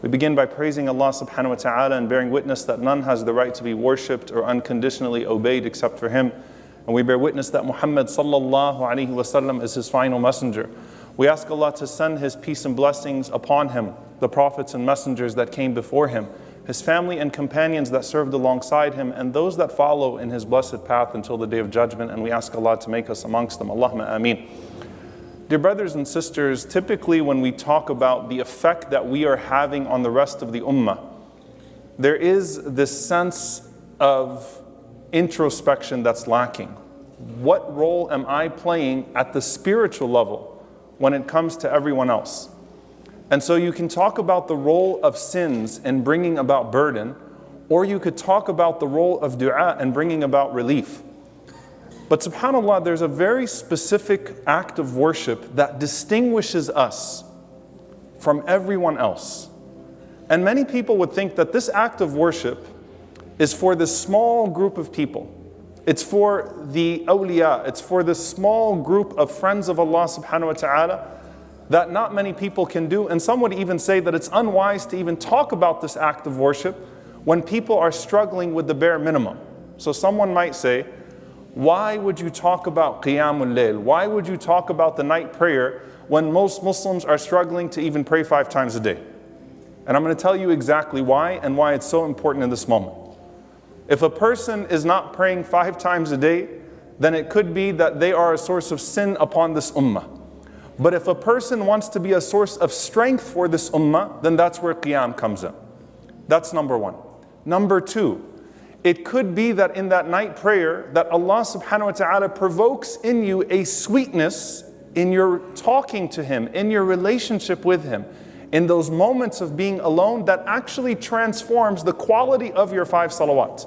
We begin by praising Allah subhanahu wa ta'ala and bearing witness that none has the right to be worshipped or unconditionally obeyed except for Him. And we bear witness that Muhammad sallallahu alaihi wasallam is His final messenger. We ask Allah to send His peace and blessings upon Him, the prophets and messengers that came before Him, His family and companions that served alongside Him, and those that follow in His blessed path until the Day of Judgment. And we ask Allah to make us amongst them. Allahumma Aamin. Dear brothers and sisters, typically when we talk about the effect that we are having on the rest of the Ummah, there is this sense of introspection that's lacking. What role am I playing at the spiritual level when it comes to everyone else? And so you can talk about the role of sins in bringing about burden, or you could talk about the role of dua and bringing about relief. But subhanAllah, there's a very specific act of worship that distinguishes us from everyone else. And many people would think that this act of worship is for this small group of people. It's for the awliya, it's for this small group of friends of Allah subhanahu wa ta'ala that not many people can do. And some would even say that it's unwise to even talk about this act of worship when people are struggling with the bare minimum. So someone might say, why would you talk about Qiyamul Layl? Why would you talk about the night prayer when most Muslims are struggling to even pray 5 times a day? And I'm going to tell you exactly why and why it's so important in this moment. If a person is not praying 5 times a day, then it could be that they are a source of sin upon this ummah. But if a person wants to be a source of strength for this ummah, then that's where Qiyam comes in. That's number one. Number two, it could be that in that night prayer that Allah subhanahu wa ta'ala provokes in you a sweetness in your talking to Him, in your relationship with Him, in those moments of being alone that actually transforms the quality of your 5 salawat.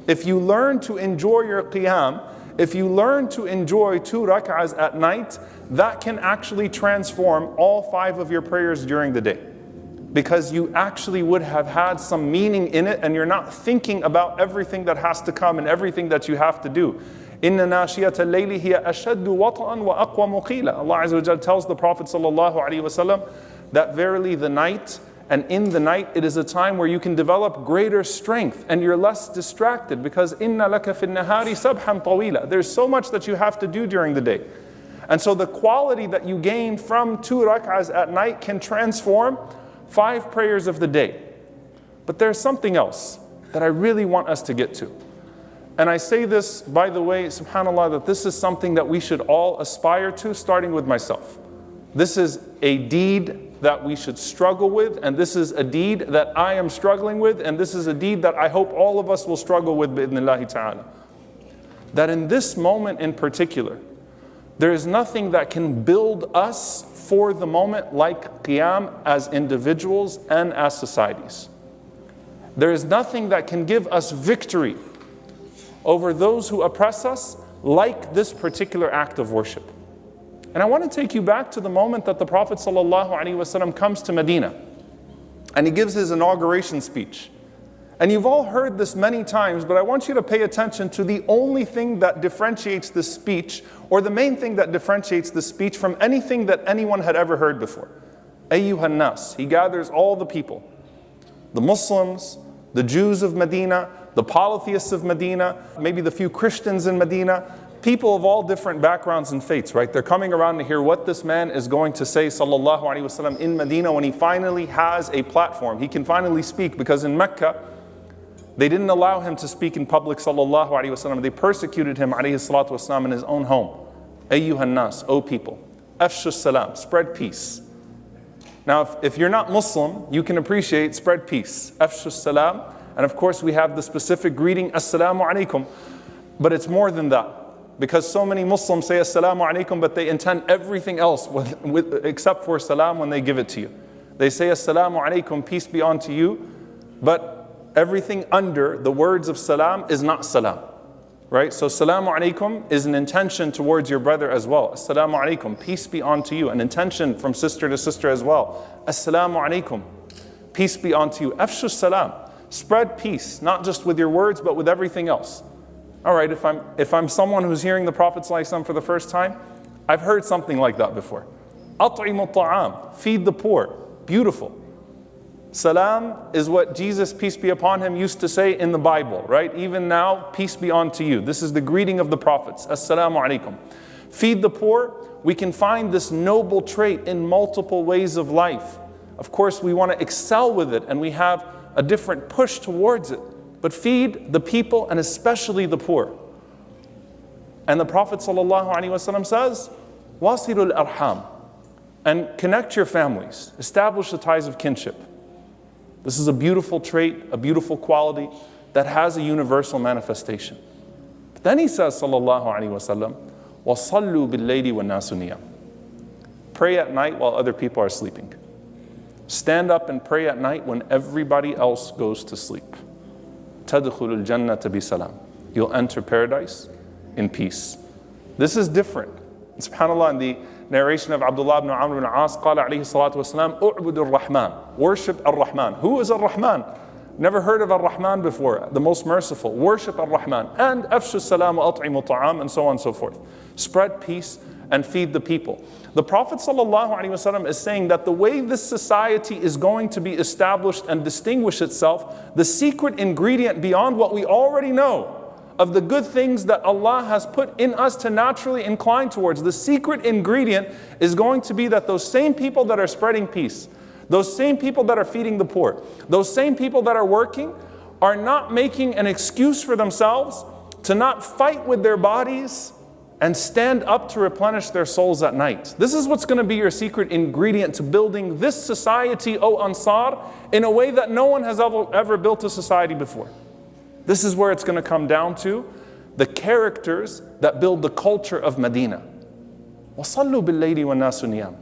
If you learn to enjoy your qiyam, if you learn to enjoy 2 rak'ahs at night, that can actually transform all 5 of your prayers during the day. Because you actually would have had some meaning in it and you're not thinking about everything that has to come and everything that you have to do. Inna nashiyata al-layli hiya ashaddu wat'an wa aqwa muqila. Allah Azza wa Jalla tells the Prophet sallallahu alaihi wasallam that verily the night, and in the night it is a time where you can develop greater strength and you're less distracted, because inna laka fi an-nahari sabhan tawila. There's so much that you have to do during the day. And so the quality that you gain from 2 rak'ahs at night can transform 5 prayers of the day. But there's something else that I really want us to get to. And I say this, by the way, subhanAllah, that this is something that we should all aspire to, starting with myself. This is a deed that we should struggle with, and this is a deed that I am struggling with, and this is a deed that I hope all of us will struggle with, bi'idhnillahi ta'ala. That in this moment in particular, there is nothing that can build us for the moment like Qiyam as individuals and as societies. There is nothing that can give us victory over those who oppress us like this particular act of worship. And I want to take you back to the moment that the Prophet ﷺ comes to Medina and he gives his inauguration speech. And you've all heard this many times, but I want you to pay attention to the only thing that differentiates this speech, or the main thing that differentiates this speech from anything that anyone had ever heard before. Ayyuhan nas, he gathers all the people, the Muslims, the Jews of Medina, the polytheists of Medina, maybe the few Christians in Medina, people of all different backgrounds and faiths, right? They're coming around to hear what this man is going to say, sallallahu alaihi wasallam, in Medina when he finally has a platform. He can finally speak, because in Mecca, they didn't allow him to speak in public, sallallahu alaihi wasallam. They persecuted him, alayhi salatu wasallam, in his own home. Ayyuhan nas, O people, afshu salam, spread peace. Now, if you're not Muslim, you can appreciate spread peace, afshu salam. And of course, we have the specific greeting, assalamu alaikum. But it's more than that, because so many Muslims say assalamu alaikum, but they intend everything else except for salam when they give it to you. They say assalamu alaikum, peace be unto you, but everything under the words of salam is not salam, right? So salamu alaikum is an intention towards your brother as well. Assalamu alaikum, peace be unto you, an intention from sister to sister as well. Assalamu alaikum, peace be unto you. Afshu salam, spread peace, not just with your words, but with everything else. All right, if I'm someone who's hearing the Prophet ﷺ for the first time, I've heard something like that before. At'imu ta'am, feed the poor, beautiful. Salam is what Jesus, peace be upon him, used to say in the Bible, right? Even now, peace be unto you. This is the greeting of the prophets. Assalamu alaikum. Feed the poor. We can find this noble trait in multiple ways of life. Of course, we want to excel with it and we have a different push towards it. But feed the people and especially the poor. And the Prophet ﷺ says, Wasilul arham, and connect your families, establish the ties of kinship. This is a beautiful trait, a beautiful quality that has a universal manifestation. But then he says, sallallahu alaihi wasallam, وَصَلُّوا بِاللَّيْلِ وَالنَّاسُ نِيَامٌ. Pray at night while other people are sleeping. Stand up and pray at night when everybody else goes to sleep. تَدْخُلُ الْجَنَّةَ بِسَلَامٍ. You'll enter paradise in peace. This is different. SubhanAllah, in the narration of Abdullah ibn Amr ibn As, قال عليه الصلاة والسلام, أُعْبُدُ الرحمن. Worship Ar-Rahman. Who is Ar-Rahman? Never heard of Ar-Rahman before. The most merciful. Worship Ar-Rahman. And أَفْشُ السَّلَامُ وَأَطْعِمُ الطَّعَامِ, and so on and so forth. Spread peace and feed the people. The Prophet ﷺ is saying that the way this society is going to be established and distinguish itself, the secret ingredient beyond what we already know of the good things that Allah has put in us to naturally incline towards, the secret ingredient is going to be that those same people that are spreading peace, those same people that are feeding the poor, those same people that are working are not making an excuse for themselves to not fight with their bodies and stand up to replenish their souls at night. This is what's going to be your secret ingredient to building this society, O Ansar, in a way that no one has ever built a society before. This is where it's going to come down to the characters that build the culture of Medina. وَصَلُّوا بِاللَّيْلِ وَالنَّاسُ نِيَامٌ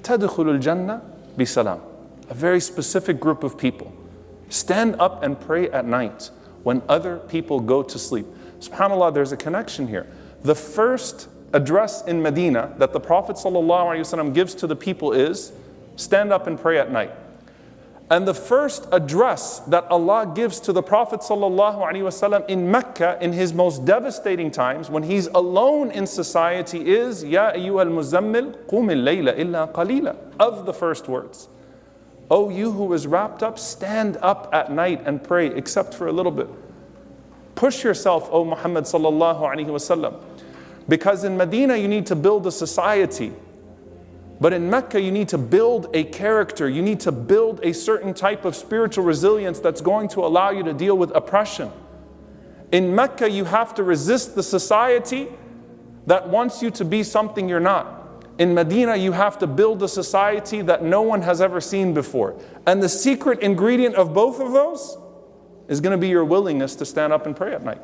تَدْخُلُ الْجَنَّةَ بِسَلَامٍ. A very specific group of people. Stand up and pray at night when other people go to sleep. SubhanAllah, there's a connection here. The first address in Medina that the Prophet ﷺ gives to the people is, stand up and pray at night. And the first address that Allah gives to the Prophet ﷺ in Mecca in his most devastating times, when he's alone in society, is Ya ayyuha al-muzammil qum al-layla illa qalila. Of the first words, O you who is wrapped up, stand up at night and pray, except for a little bit. Push yourself, O Muhammad sallallahu alaihi wasallam, because in Medina you need to build a society. But in Mecca, you need to build a character. You need to build a certain type of spiritual resilience that's going to allow you to deal with oppression. In Mecca, you have to resist the society that wants you to be something you're not. In Medina, you have to build a society that no one has ever seen before. And the secret ingredient of both of those is going to be your willingness to stand up and pray at night.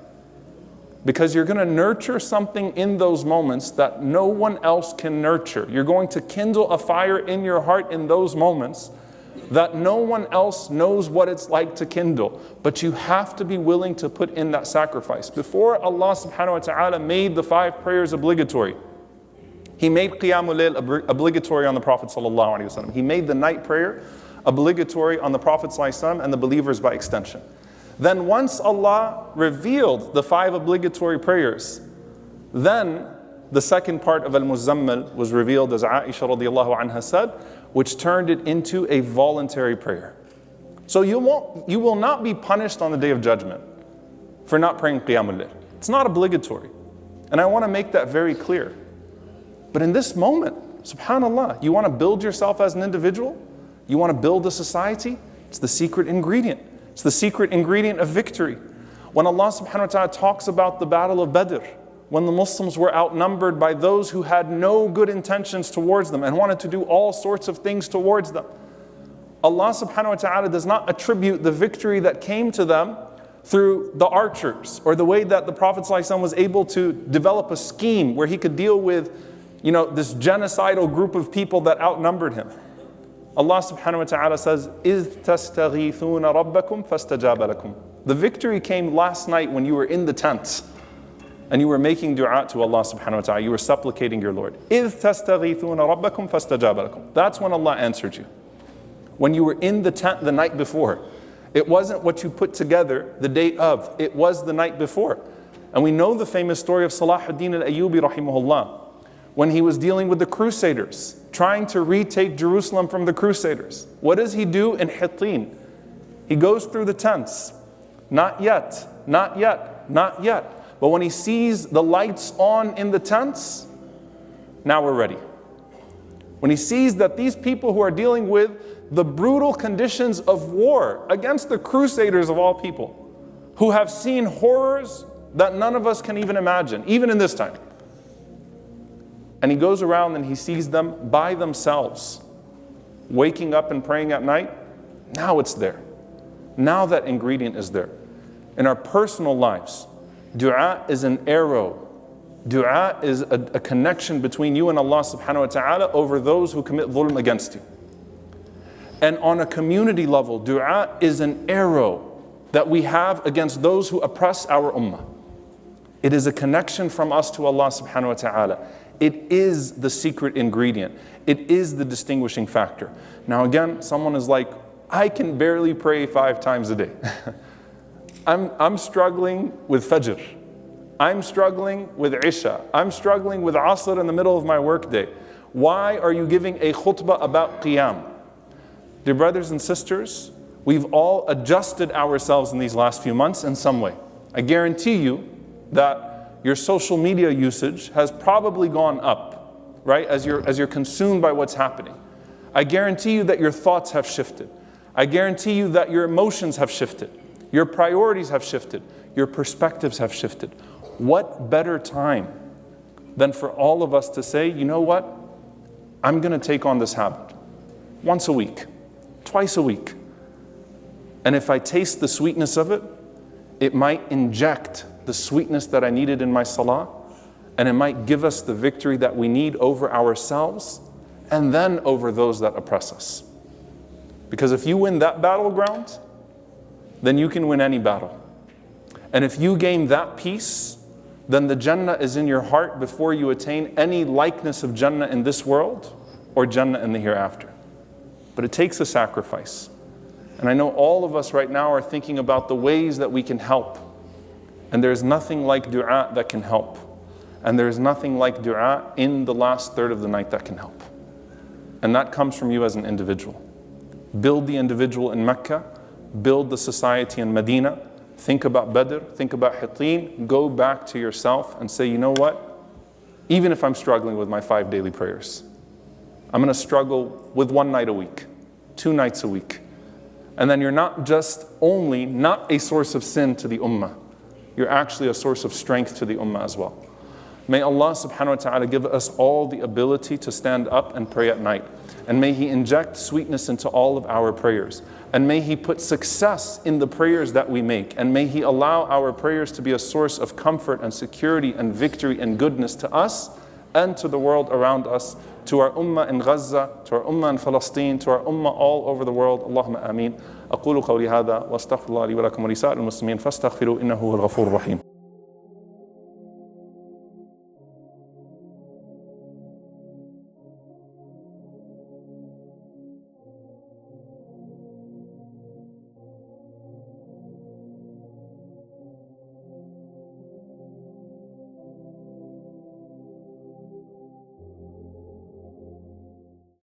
Because you're going to nurture something in those moments that no one else can nurture. You're going to kindle a fire in your heart in those moments that no one else knows what it's like to kindle. But you have to be willing to put in that sacrifice. Before Allah subhanahu wa ta'ala made the 5 prayers obligatory, He made Qiyamul Layl obligatory on the Prophet sallallahu alaihi wasallam. He made the night prayer obligatory on the Prophet sallallahu alaihi wasallam and the believers by extension. Then once Allah revealed the 5 obligatory prayers, then the second part of Al-Muzammil was revealed, as Aisha radiallahu anha said, which turned it into a voluntary prayer. So you will not be punished on the Day of Judgment for not praying Qiyamul Layl. It's not obligatory. And I want to make that very clear. But in this moment, subhanAllah, you want to build yourself as an individual? You want to build a society? It's the secret ingredient. It's the secret ingredient of victory. When Allah subhanahu wa ta'ala talks about the battle of Badr, when the Muslims were outnumbered by those who had no good intentions towards them and wanted to do all sorts of things towards them, Allah subhanahu wa ta'ala does not attribute the victory that came to them through the archers or the way that the Prophet ﷺ was able to develop a scheme where he could deal with, this genocidal group of people that outnumbered him. Allah subhanahu wa ta'ala says, إِذْ تَسْتَغِيثُونَ رَبَّكُمْ فَاسْتَجَابَ لَكُمْ. The victory came last night when you were in the tent and you were making dua to Allah subhanahu wa ta'ala. You were supplicating your Lord. إِذْ تَسْتَغِيثُونَ رَبَّكُمْ فَاسْتَجَابَ لَكُمْ. That's when Allah answered you. When you were in the tent the night before. It wasn't what you put together the day of. It was the night before. And we know the famous story of Salahuddin al-Ayyubi rahimahullah, when he was dealing with the Crusaders, trying to retake Jerusalem from the Crusaders. What does he do in Hittin? He goes through the tents. Not yet, not yet, not yet. But when he sees the lights on in the tents, now we're ready. When he sees that these people who are dealing with the brutal conditions of war against the Crusaders of all people, who have seen horrors that none of us can even imagine, even in this time. And he goes around and he sees them by themselves, waking up and praying at night. Now it's there. Now that ingredient is there. In our personal lives, dua is an arrow. Dua is a connection between you and Allah subhanahu wa ta'ala over those who commit dhulm against you. And on a community level, dua is an arrow that we have against those who oppress our ummah. It is a connection from us to Allah subhanahu wa ta'ala. It is the secret ingredient. It is the distinguishing factor. Now again, someone is like, I can barely pray 5 times a day. I'm struggling with Fajr. I'm struggling with Isha. I'm struggling with Asr in the middle of my workday. Why are you giving a khutbah about Qiyam? Dear brothers and sisters, we've all adjusted ourselves in these last few months in some way. I guarantee you that your social media usage has probably gone up, right? As you're consumed by what's happening. I guarantee you that your thoughts have shifted. I guarantee you that your emotions have shifted. Your priorities have shifted. Your perspectives have shifted. What better time than for all of us to say, you know what? I'm going to take on this habit. Once a week, twice a week. And if I taste the sweetness of it, it might inject the sweetness that I needed in my salah, and it might give us the victory that we need over ourselves and then over those that oppress us. Because if you win that battleground, then you can win any battle. And if you gain that peace, then the Jannah is in your heart before you attain any likeness of Jannah in this world or Jannah in the hereafter. But it takes a sacrifice. And I know all of us right now are thinking about the ways that we can help. And there's nothing like dua that can help. And there's nothing like dua in the last third of the night that can help. And that comes from you as an individual. Build the individual in Mecca, build the society in Medina, think about Badr, think about Hittin, go back to yourself and say, you know what? Even if I'm struggling with my 5 daily prayers, I'm going to struggle with 1 night a week, 2 nights a week. And then you're not just only not a source of sin to the ummah, you're actually a source of strength to the ummah as well. May Allah subhanahu wa ta'ala give us all the ability to stand up and pray at night. And may He inject sweetness into all of our prayers. And may He put success in the prayers that we make. And may He allow our prayers to be a source of comfort and security and victory and goodness to us and to the world around us, to our ummah in Gaza, to our ummah in Palestine, to our ummah all over the world. Allahumma Aamin. أقول قولي هذا وأستغفر الله لي ولكم ولسائر المسلمين فاستغفروا إنه هو الغفور الرحيم.